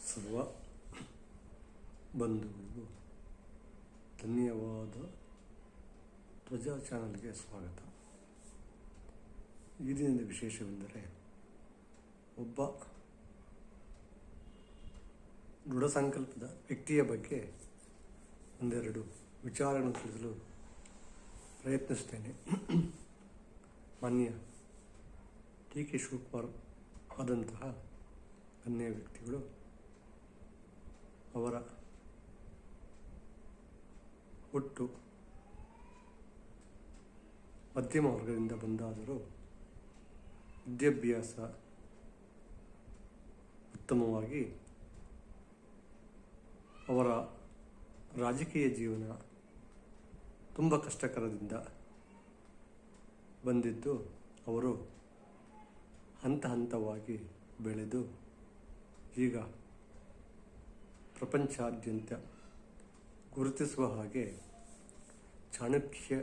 ಸರ್ವ ಬಂಧುಗಳಿಗೂ ಧನ್ಯವಾದ. ಧ್ವಜ ಚಾನಲ್ಗೆ ಸ್ವಾಗತ. ಈ ದಿನದ ವಿಶೇಷವೆಂದರೆ ಒಬ್ಬ ದೃಢ ಸಂಕಲ್ಪದ ವ್ಯಕ್ತಿಯ ಬಗ್ಗೆ ಒಂದೆರಡು ವಿಚಾರಗಳನ್ನು ತಿಳಿಸಲು ಪ್ರಯತ್ನಿಸುತ್ತೇನೆ. ಮಾನ್ಯ ಡಿ ಕೆ ಶಿವಕುಮಾರ್ ಆದಂತಹ ಗಣ್ಯ ವ್ಯಕ್ತಿಗಳು ಅವರ ಹುಟ್ಟು ಮಧ್ಯಮ ವರ್ಗದಿಂದ ಬಂದಾದರೂ ವಿದ್ಯಾಭ್ಯಾಸ ಉತ್ತಮವಾಗಿ ಅವರ ರಾಜಕೀಯ ಜೀವನ ತುಂಬ ಕಷ್ಟಕರದಿಂದ ಬಂದಿದ್ದು ಅವರು ಹಂತ ಹಂತವಾಗಿ ಬೆಳೆದು ಈಗ ಪ್ರಪಂಚಾದ್ಯಂತ ಗುರುತಿಸುವ ಹಾಗೆ ಚಾಣಕ್ಯ,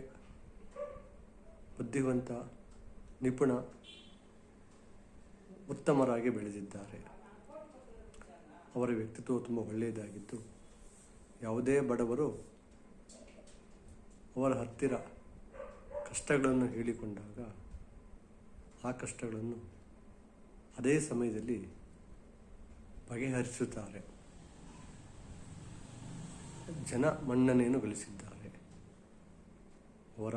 ಬುದ್ಧಿವಂತ, ನಿಪುಣ, ಉತ್ತಮರಾಗಿ ಬೆಳೆದಿದ್ದಾರೆ. ಅವರ ವ್ಯಕ್ತಿತ್ವ ತುಂಬ ಒಳ್ಳೆಯದಾಗಿದ್ದು ಯಾವುದೇ ಬಡವರು ಅವರ ಹತ್ತಿರ ಕಷ್ಟಗಳನ್ನು ಹೇಳಿಕೊಂಡಾಗ ಆ ಕಷ್ಟಗಳನ್ನು ಅದೇ ಸಮಯದಲ್ಲಿ ಬಗೆಹರಿಸುತ್ತಾರೆ. ಜನ ಮನ್ನಣೆಯನ್ನು ಗಳಿಸಿದ್ದಾರೆ. ಅವರ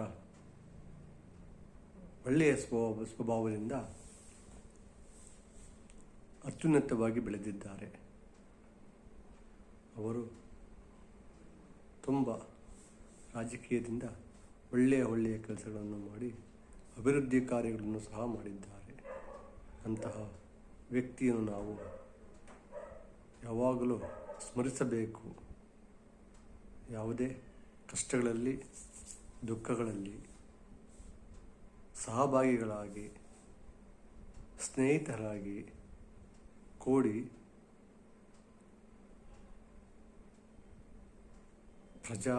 ಒಳ್ಳೆಯ ಸ್ವಭಾವದಿಂದ ಅತ್ಯುನ್ನತವಾಗಿ ಬೆಳೆದಿದ್ದಾರೆ. ಅವರು ತುಂಬ ರಾಜಕೀಯದಿಂದ ಒಳ್ಳೆಯ ಕೆಲಸಗಳನ್ನು ಮಾಡಿ ಅಭಿವೃದ್ಧಿ ಕಾರ್ಯಗಳನ್ನು ಸಹ ಮಾಡಿದ್ದಾರೆ. ಅಂತಹ ವ್ಯಕ್ತಿಯನ್ನು ನಾವು ಯಾವಾಗಲೂ ಸ್ಮರಿಸಬೇಕು. ಯಾವುದೇ ಕಷ್ಟಗಳಲ್ಲಿ, ದುಃಖಗಳಲ್ಲಿ ಸಹಭಾಗಿಗಳಾಗಿ, ಸ್ನೇಹಿತರಾಗಿ ಕೂಡಿ ಪ್ರಜಾ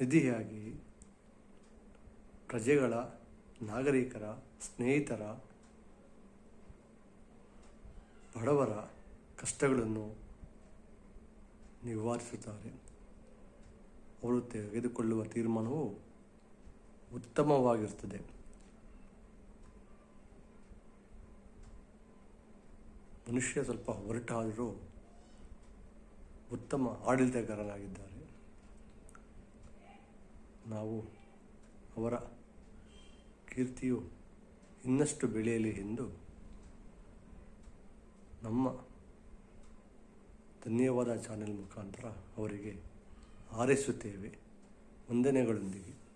ನಿಧಿಯಾಗಿ ಪ್ರಜೆಗಳ, ನಾಗರಿಕರ, ಸ್ನೇಹಿತರ, ಬಡವರ ಕಷ್ಟಗಳನ್ನು ನಿವಾರಿಸುತ್ತಾರೆ. ಅವರು ತೆಗೆದುಕೊಳ್ಳುವ ತೀರ್ಮಾನವು ಉತ್ತಮವಾಗಿರುತ್ತದೆ. ಮನುಷ್ಯ ಸ್ವಲ್ಪ ಹೊರಟಾದರೂ ಉತ್ತಮ ಆಡಳಿತಗಾರನಾಗಿದ್ದಾರೆ. ನಾವು ಅವರ ಕೀರ್ತಿಯು ಇನ್ನಷ್ಟು ಬೆಳೆಯಲಿ ಎಂದು ನಮ್ಮ ಧನ್ಯವಾದ ಚಾನೆಲ್ ಮುಖಾಂತರ ಅವರಿಗೆ ಹಾರೈಸುತ್ತೇವೆ. ವಂದನೆಗಳೊಂದಿಗೆ.